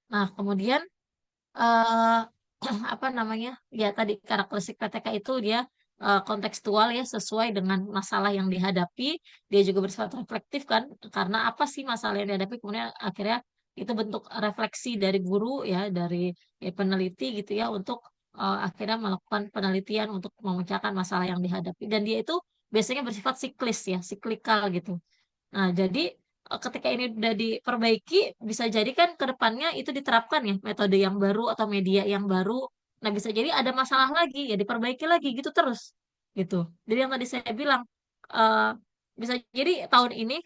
Nah, kemudian eh apa namanya? Ya tadi karakteristik PTK itu dia kontekstual ya, sesuai dengan masalah yang dihadapi. Dia juga bersifat reflektif kan, karena apa sih masalah yang dihadapi, kemudian akhirnya itu bentuk refleksi dari guru ya, dari peneliti gitu ya, untuk akhirnya melakukan penelitian untuk memecahkan masalah yang dihadapi. Dan dia itu biasanya bersifat siklis ya, siklikal gitu. Nah, jadi ketika ini udah diperbaiki, bisa jadi kan ke depannya itu diterapkan ya, metode yang baru atau media yang baru. Nah, bisa jadi ada masalah lagi, ya diperbaiki lagi gitu terus. Gitu. Jadi yang tadi saya bilang, eh, bisa jadi tahun ini,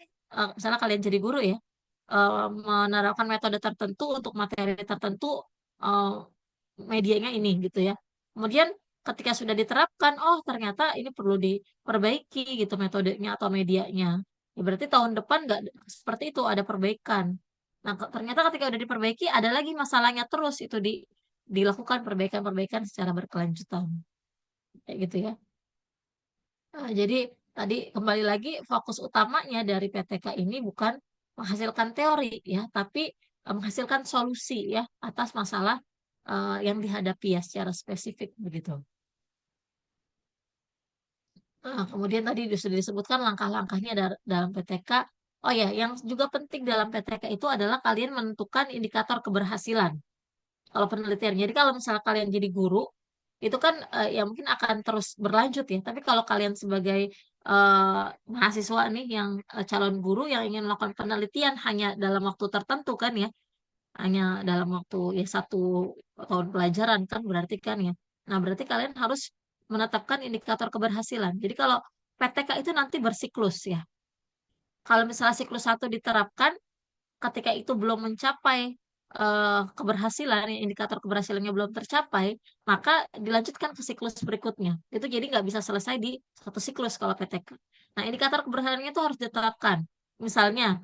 misalnya kalian jadi guru ya, menerapkan metode tertentu untuk materi tertentu, eh, medianya ini gitu ya. Kemudian ketika sudah diterapkan, oh ternyata ini perlu diperbaiki gitu metodenya atau medianya. Ya, berarti tahun depan nggak seperti itu, ada perbaikan. Nah, ternyata ketika udah diperbaiki, ada lagi masalahnya terus itu dilakukan perbaikan-perbaikan secara berkelanjutan. Kayak gitu ya. Nah, jadi tadi kembali lagi fokus utamanya dari PTK ini bukan menghasilkan teori ya, tapi menghasilkan solusi ya atas masalah yang dihadapi ya secara spesifik begitu. Nah, kemudian tadi sudah disebutkan langkah-langkahnya dalam PTK. Oh ya, yang juga penting dalam PTK itu adalah kalian menentukan indikator keberhasilan. Kalau penelitian, jadi kalau misalnya kalian jadi guru, itu kan ya mungkin akan terus berlanjut ya. Tapi kalau kalian sebagai mahasiswa nih yang calon guru yang ingin melakukan penelitian hanya dalam waktu tertentu kan ya, hanya dalam waktu ya 1 tahun pelajaran kan berarti kan ya. Nah, berarti kalian harus menetapkan indikator keberhasilan. Jadi kalau PTK itu nanti bersiklus ya. Kalau misalnya siklus 1 diterapkan, ketika itu belum mencapai keberhasilan, indikator keberhasilannya belum tercapai, maka dilanjutkan ke siklus berikutnya. Itu jadi nggak bisa selesai di satu siklus kalau PTK. Nah, indikator keberhasilannya itu harus diterapkan. Misalnya,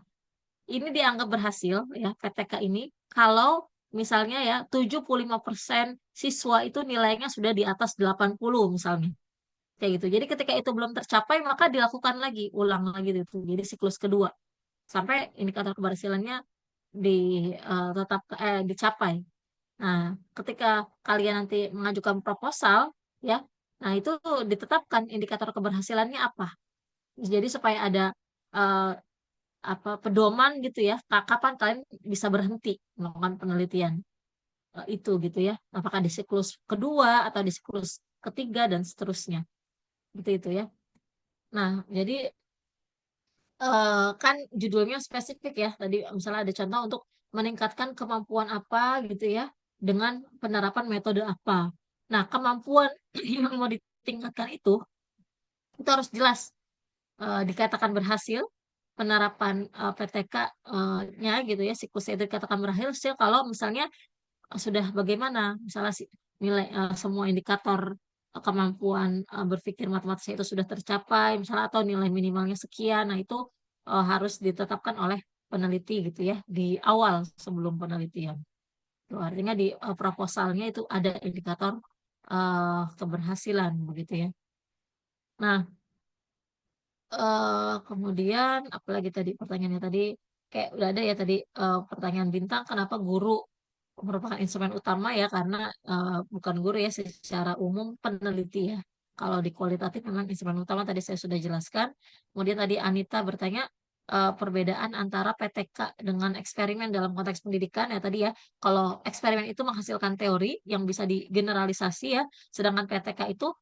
ini dianggap berhasil ya PTK ini kalau misalnya ya 75% siswa itu nilainya sudah di atas 80 misalnya. Kayak gitu. Jadi ketika itu belum tercapai maka dilakukan lagi, ulang lagi itu. Jadi siklus kedua sampai indikator keberhasilannya di tetap dicapai. Nah, ketika kalian nanti mengajukan proposal ya, nah itu ditetapkan indikator keberhasilannya apa. Jadi supaya ada eh, apa pedoman gitu ya, kapan kalian bisa berhenti melakukan penelitian itu gitu ya. Apakah di siklus kedua atau di siklus ketiga dan seterusnya. Gitu itu ya. Nah, jadi kan judulnya spesifik ya. Tadi misalnya ada contoh untuk meningkatkan kemampuan apa gitu ya dengan penerapan metode apa. Nah, kemampuan yang mau ditingkatkan itu harus jelas dikatakan berhasil penerapan PTK-nya gitu ya, siklusnya itu dikatakan berhasil kalau misalnya sudah bagaimana misalnya nilai semua indikator kemampuan berpikir matematisnya itu sudah tercapai misalnya atau nilai minimalnya sekian, nah itu harus ditetapkan oleh peneliti gitu ya di awal sebelum penelitian. Itu artinya di proposalnya itu ada indikator keberhasilan begitu ya. Nah, kemudian apalagi tadi pertanyaannya tadi kayak udah ada ya tadi pertanyaan bintang kenapa guru merupakan instrumen utama ya karena bukan guru ya secara umum peneliti ya. Kalau di kualitatif memang instrumen utama tadi saya sudah jelaskan. Kemudian tadi Anita bertanya perbedaan antara PTK dengan eksperimen dalam konteks pendidikan ya tadi ya. Kalau eksperimen itu menghasilkan teori yang bisa digeneralisasi ya, sedangkan PTK itu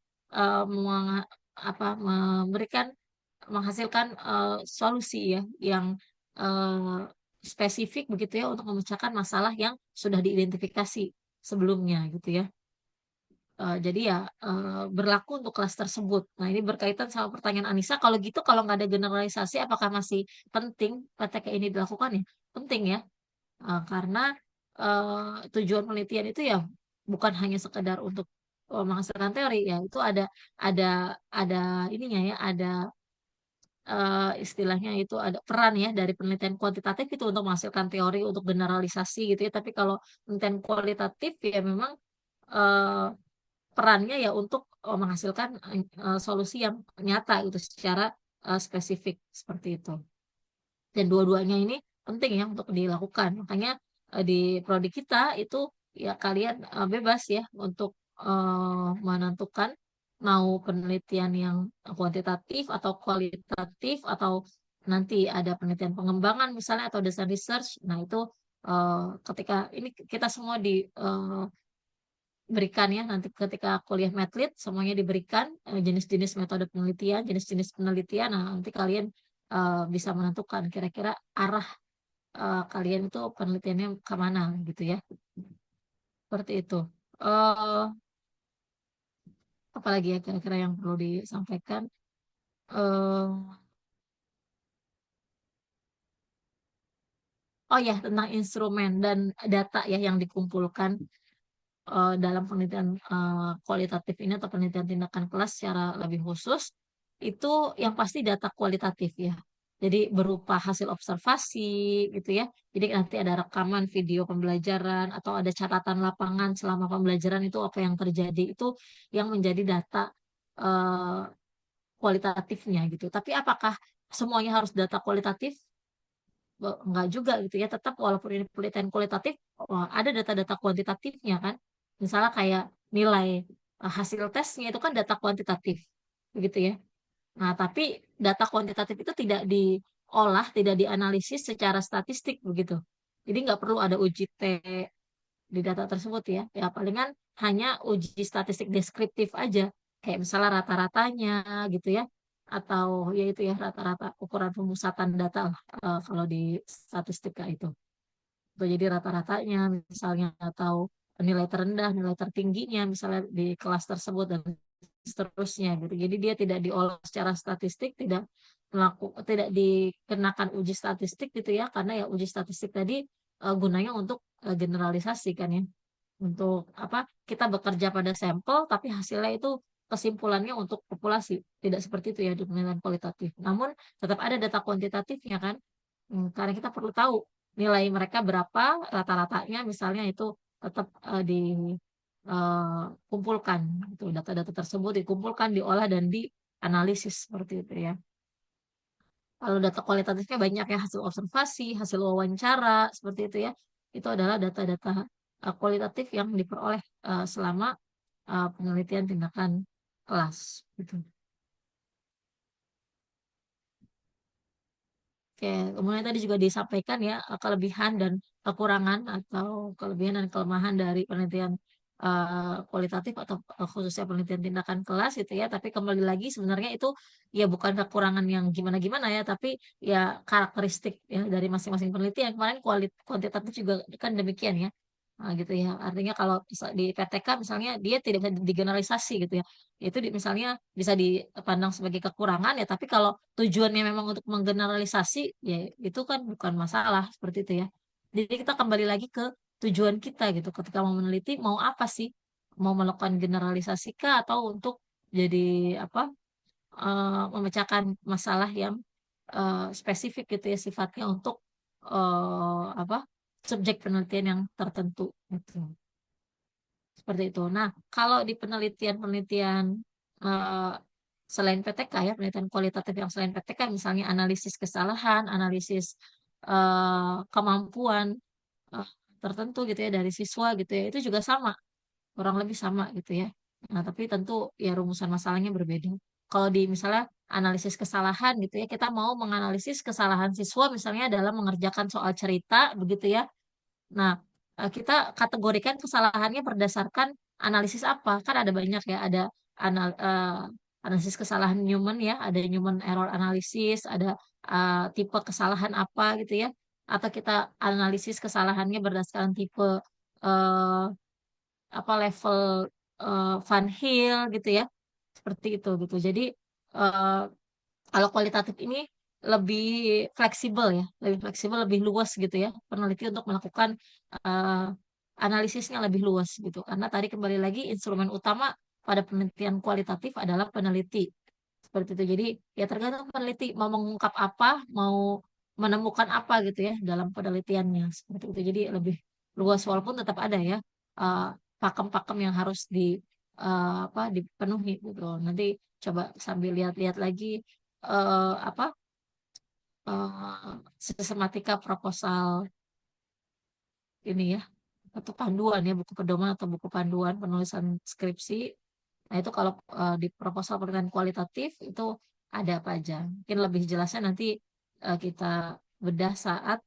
memberikan menghasilkan solusi ya yang eh, spesifik begitu ya untuk memecahkan masalah yang sudah diidentifikasi sebelumnya gitu ya. Jadi ya berlaku untuk kelas tersebut. Nah ini berkaitan sama pertanyaan Anissa. Kalau gitu kalau nggak ada generalisasi, apakah masih penting PTK ini dilakukan ya? Penting ya, karena tujuan penelitian itu ya bukan hanya sekedar untuk menghasilkan teori ya. Itu ada ada ininya ya, ada istilahnya itu ada peran ya dari penelitian kuantitatif itu untuk menghasilkan teori untuk generalisasi gitu ya. Tapi kalau penelitian kualitatif ya memang eh, perannya ya untuk menghasilkan solusi yang nyata gitu secara spesifik seperti itu. Dan dua-duanya ini penting ya untuk dilakukan. Makanya di prodi kita itu ya kalian bebas ya untuk menentukan mau penelitian yang kuantitatif atau kualitatif atau nanti ada penelitian pengembangan misalnya atau desain research. Nah itu eh, ketika ini kita semua diberikan ya nanti ketika kuliah medlit semuanya diberikan jenis-jenis metode penelitian, jenis-jenis penelitian. Nah nanti kalian bisa menentukan kira-kira arah kalian itu penelitiannya kemana gitu ya. Seperti itu. eh Apalagi ya kira-kira yang perlu disampaikan. eh oh ya, tentang instrumen dan data ya yang dikumpulkan dalam penelitian kualitatif ini atau penelitian tindakan kelas secara lebih khusus itu yang pasti data kualitatif ya. Jadi berupa hasil observasi gitu ya. Jadi nanti ada rekaman video pembelajaran atau ada catatan lapangan selama pembelajaran itu apa yang terjadi itu yang menjadi data eh, kualitatifnya gitu. Tapi apakah semuanya harus data kualitatif? Enggak juga gitu ya. Tetap walaupun ini penelitian kualitatif, ada data-data kuantitatifnya kan. Misalnya kayak nilai hasil tesnya itu kan data kuantitatif, begitu ya. Nah, tapi data kuantitatif itu tidak diolah, tidak dianalisis secara statistik begitu. Jadi nggak perlu ada uji T di data tersebut ya. Ya palingan hanya uji statistik deskriptif aja. Kayak misalnya rata-ratanya gitu ya. Atau ya itu ya rata-rata ukuran pemusatan data lah kalau di statistika itu. Tuh, jadi rata-ratanya misalnya atau nilai terendah, nilai tertingginya misalnya di kelas tersebut dan seterusnya gitu. Jadi dia tidak diolah secara statistik, tidak dikenakan uji statistik gitu ya, karena ya uji statistik tadi gunanya untuk generalisasi kan ya. Untuk apa? Kita bekerja pada sampel tapi hasilnya itu kesimpulannya untuk populasi. Tidak seperti itu ya di penilaian kualitatif. Namun tetap ada data kuantitatifnya kan. Karena kita perlu tahu nilai mereka berapa rata-ratanya misalnya itu tetap dikumpulkan itu data-data tersebut dikumpulkan diolah dan dianalisis seperti itu ya. Kalau data kualitatifnya banyak ya hasil observasi, hasil wawancara seperti itu ya. Itu adalah data-data kualitatif yang diperoleh selama penelitian tindakan kelas gitu. Oke, kemudian tadi juga disampaikan ya kelebihan dan kekurangan atau kelebihan dan kelemahan dari penelitian kualitatif atau khususnya penelitian tindakan kelas itu ya. Tapi kembali lagi sebenarnya itu ya bukan kekurangan yang gimana-gimana ya, tapi ya karakteristik ya dari masing-masing penelitian. Kemarin kuantitatif juga kan demikian ya. Nah, gitu ya. Artinya kalau di PTK misalnya dia tidak bisa digeneralisasi gitu ya. Itu misalnya bisa dipandang sebagai kekurangan ya, tapi kalau tujuannya memang untuk menggeneralisasi ya itu kan bukan masalah seperti itu ya. Jadi kita kembali lagi ke tujuan kita gitu. Ketika mau meneliti mau apa sih? Mau melakukan generalisasi kah atau untuk jadi apa? Memecahkan masalah yang spesifik gitu ya sifatnya untuk apa? Subjek penelitian yang tertentu gitu. Seperti itu. Nah, kalau di penelitian-penelitian eh, selain PTK ya, penelitian kualitatif yang selain PTK, misalnya analisis kesalahan, analisis kemampuan eh, tertentu gitu ya dari siswa gitu ya, itu juga sama, kurang lebih sama gitu ya. Nah, tapi tentu ya rumusan masalahnya berbeda. Kalau di misalnya analisis kesalahan gitu ya, kita mau menganalisis kesalahan siswa misalnya dalam mengerjakan soal cerita begitu ya. Nah, kita kategorikan kesalahannya berdasarkan analisis apa? Kan ada banyak ya, ada analisis kesalahan human ya, ada human error analysis, ada tipe kesalahan apa gitu ya, atau kita analisis kesalahannya berdasarkan tipe eh, apa level Van Hill gitu ya, seperti itu gitu. Jadi eh, kalau kualitatif ini lebih fleksibel ya, lebih fleksibel, lebih luas gitu ya. Peneliti untuk melakukan eh, analisisnya lebih luas gitu. Karena tadi kembali lagi instrumen utama pada penelitian kualitatif adalah peneliti. Seperti itu. Jadi ya tergantung peneliti mau mengungkap apa, mau menemukan apa gitu ya dalam penelitiannya. Seperti itu. Jadi lebih luas walaupun tetap ada ya eh, pakem-pakem yang harus apa dipenuhi gitu. Nanti coba sambil lihat-lihat lagi apa sistematika proposal ini ya atau panduan ya buku pedoman atau buku panduan penulisan skripsi. Nah itu kalau di proposal penelitian kualitatif itu ada apa aja. Mungkin lebih jelasnya nanti kita bedah saat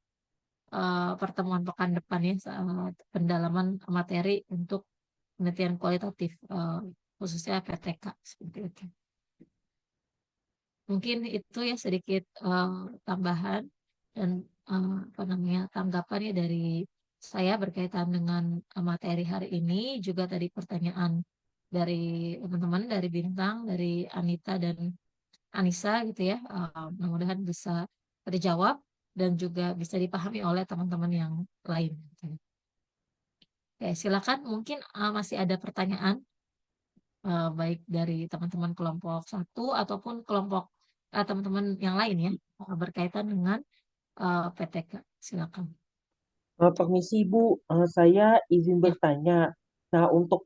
pertemuan pekan depan ya saat pendalaman materi untuk penelitian kualitatif khususnya PTK seperti itu. Mungkin itu ya sedikit tambahan dan apa namanya tanggapan ya dari saya berkaitan dengan materi hari ini juga tadi pertanyaan dari teman-teman dari Bintang, dari Anita dan Anissa gitu ya. Mudah-mudahan bisa terjawab dan juga bisa dipahami oleh teman-teman yang lain. Gitu. Oke, silakan mungkin masih ada pertanyaan baik dari teman-teman kelompok satu ataupun kelompok teman-teman yang lain ya berkaitan dengan PTK. Silakan. Permisi Bu, saya izin Ya, bertanya. Nah, untuk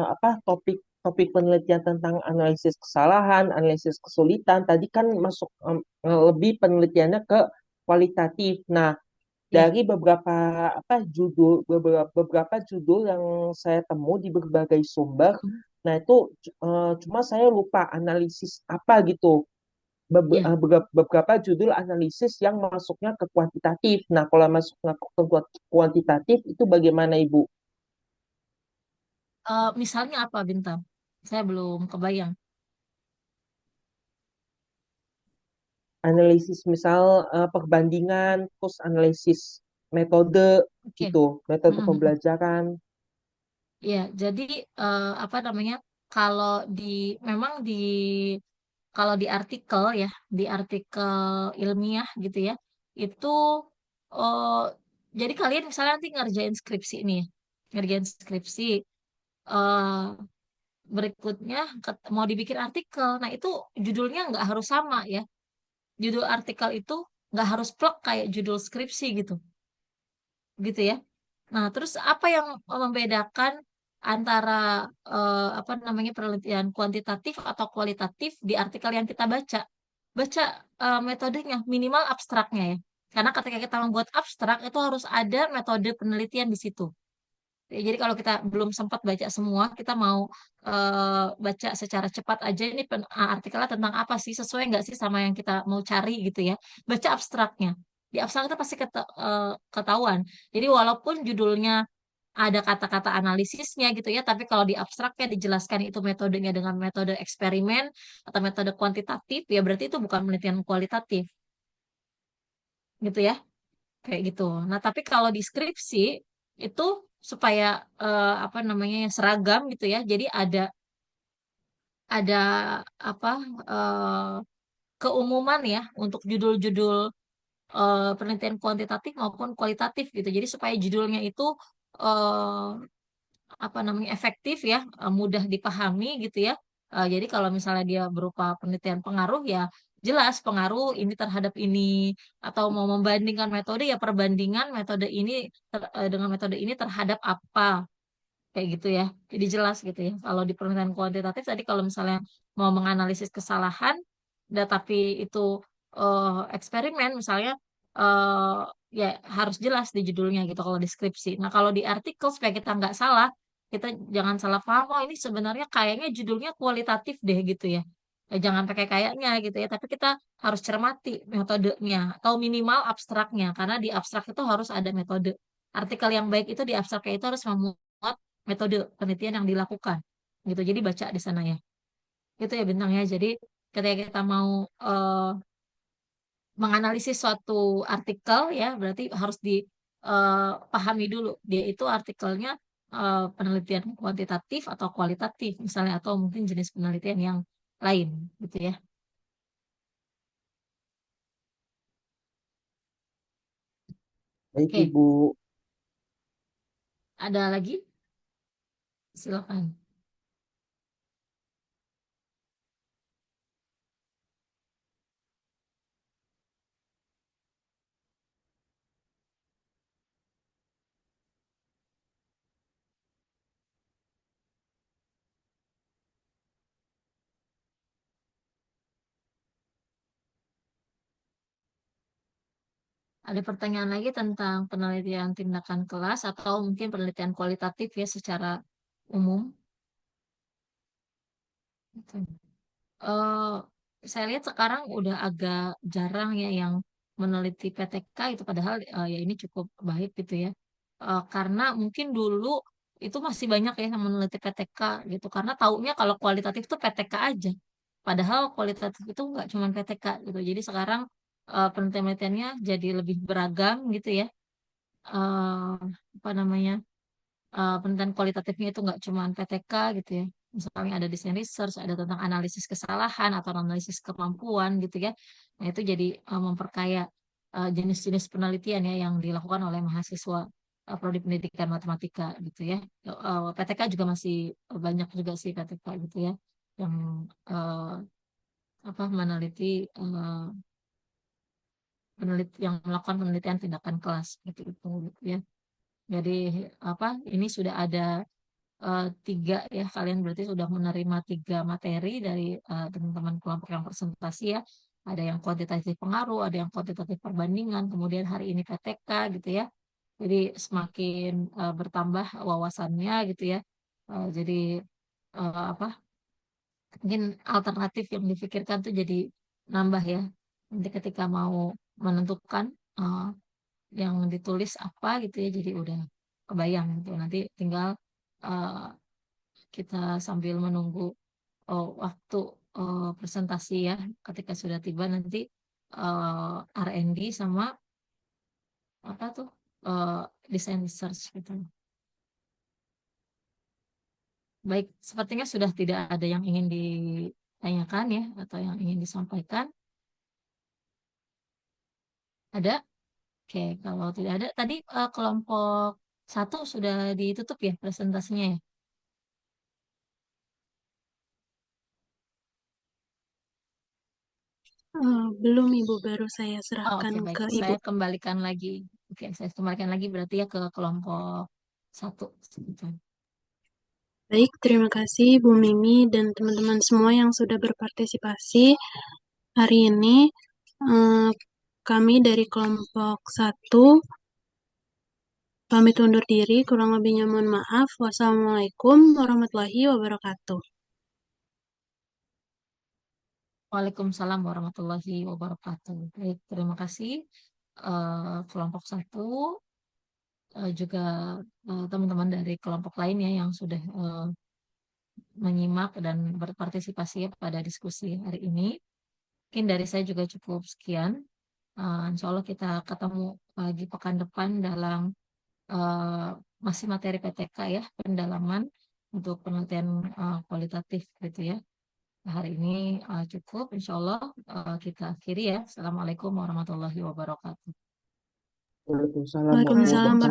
apa topik penelitian tentang analisis kesalahan, analisis kesulitan, tadi kan masuk lebih penelitiannya ke kualitatif. Nah, ya. dari beberapa judul yang saya temu di berbagai sumber, Hmm. nah itu cuma saya lupa analisis apa gitu. Ya. Beberapa judul analisis yang masuknya ke kuantitatif. Nah, kalau masuknya ke kuantitatif itu bagaimana Ibu? Misalnya apa Bintang? Saya belum kebayang. Analisis misal perbandingan, terus analisis metode Oke. gitu, metode Mhm. pembelajaran. Ya, jadi apa namanya? Kalau di memang kalau di artikel ya, di artikel ilmiah gitu ya, itu eh, jadi kalian misalnya nanti ngerjain skripsi nih, ya, ngerjain skripsi eh, berikutnya mau dibikin artikel. Nah, itu judulnya nggak harus sama ya. Judul artikel itu nggak harus plek kayak judul skripsi gitu, gitu ya. Nah, terus apa yang membedakan antara apa namanya penelitian kuantitatif atau kualitatif di artikel yang kita baca? Baca metodenya, minimal abstraknya ya. Karena ketika kita membuat abstrak itu harus ada metode penelitian di situ. Ya, jadi kalau kita belum sempat baca semua, kita mau baca secara cepat aja ini artikelnya tentang apa sih, sesuai nggak sih sama yang kita mau cari gitu ya. Baca abstraknya. Di abstrak itu pasti ketahuan. Jadi walaupun judulnya ada kata-kata analisisnya gitu ya, tapi kalau di abstraknya dijelaskan itu metodenya dengan metode eksperimen atau metode kuantitatif, ya berarti itu bukan penelitian kualitatif gitu ya. Kayak gitu. Nah, tapi kalau di skripsi itu supaya apa namanya seragam gitu ya. Jadi ada apa eh, keumuman ya untuk judul-judul penelitian kuantitatif maupun kualitatif gitu. Jadi supaya judulnya itu eh, apa namanya efektif ya, mudah dipahami gitu ya. Jadi kalau misalnya dia berupa penelitian pengaruh ya jelas pengaruh ini terhadap ini atau mau membandingkan metode ya perbandingan metode ini dengan metode ini terhadap apa kayak gitu ya. Jadi jelas gitu ya. Kalau di penelitian kuantitatif tadi kalau misalnya mau menganalisis kesalahan tapi itu eksperimen misalnya eh, ya harus jelas di judulnya gitu kalau deskripsi. Nah, kalau di artikel supaya kita nggak salah, kita jangan salah paham oh ini sebenarnya kayaknya judulnya kualitatif deh gitu ya. Jangan pakai kayaknya gitu ya, tapi kita harus cermati metodenya atau minimal abstraknya karena di abstrak itu harus ada metode. Artikel yang baik itu di abstraknya itu harus memuat metode penelitian yang dilakukan gitu. Jadi baca di sana ya. Itu ya Bintang ya. Jadi ketika kita mau menganalisis suatu artikel ya berarti harus dipahami dulu dia itu artikelnya penelitian kuantitatif atau kualitatif misalnya atau mungkin jenis penelitian yang lain gitu ya. Baik Oke, Ibu. ada lagi? Silakan. Ada pertanyaan lagi tentang penelitian tindakan kelas atau mungkin penelitian kualitatif ya secara umum? Gitu. Eh, saya lihat sekarang udah agak jarang ya yang meneliti PTK itu padahal ya ini cukup baik gitu ya. Karena mungkin dulu itu masih banyak ya yang meneliti PTK gitu karena taunya kalau kualitatif itu PTK aja. Padahal kualitatif itu nggak cuma PTK gitu. Jadi sekarang penelitiannya jadi lebih beragam gitu ya. Eh, apa namanya? Penelitian kualitatifnya itu nggak cuma PTK gitu ya. Misalnya ada desain research, ada tentang analisis kesalahan atau analisis kemampuan gitu ya. Nah itu jadi memperkaya jenis-jenis penelitian ya yang dilakukan oleh mahasiswa prodi pendidikan matematika gitu ya. PTK juga masih banyak juga sih PTK gitu ya yang eh, apa meneliti yang melakukan penelitian tindakan kelas gitu, gitu ya. Jadi apa ini sudah ada tiga ya kalian berarti sudah menerima tiga materi dari teman-teman kelompok yang presentasi ya ada yang kuantitatif pengaruh ada yang kuantitatif perbandingan kemudian hari ini PTK gitu ya jadi semakin bertambah wawasannya gitu ya. Jadi apa mungkin alternatif yang dipikirkan tuh jadi nambah ya nanti ketika mau menentukan eh, yang ditulis apa gitu ya jadi udah kebayang gitu nanti tinggal eh, kita sambil menunggu waktu presentasi ya ketika sudah tiba nanti R&D sama apa tuh eh, desain research gitu. Baik, sepertinya sudah tidak ada yang ingin ditanyakan ya atau yang ingin disampaikan. Ada? Oke, kalau tidak ada tadi kelompok satu sudah ditutup ya presentasinya ya. Belum Ibu, baru saya Oh, serahkan oke baik, ke Ibu. saya kembalikan lagi. Oke, saya kembalikan lagi berarti ya ke kelompok satu. Baik, terima kasih Bu Mimi dan teman-teman semua yang sudah berpartisipasi hari ini. Eh, Kami dari kelompok 1 pamit undur diri, kurang lebihnya mohon maaf. Wassalamualaikum warahmatullahi wabarakatuh. Waalaikumsalam warahmatullahi wabarakatuh. Baik, terima kasih kelompok satu juga teman-teman dari kelompok lainnya yang sudah menyimak dan berpartisipasi ya pada diskusi hari ini. Mungkin dari saya juga cukup sekian. Insya Allah kita ketemu lagi pekan depan dalam eh, masih materi PTK ya, pendalaman untuk penelitian kualitatif gitu ya. Hari ini cukup, insya Allah kita akhiri ya. Assalamualaikum warahmatullahi wabarakatuh. Waalaikumsalam warahmatullahi Waalaikumsalam wabarakatuh.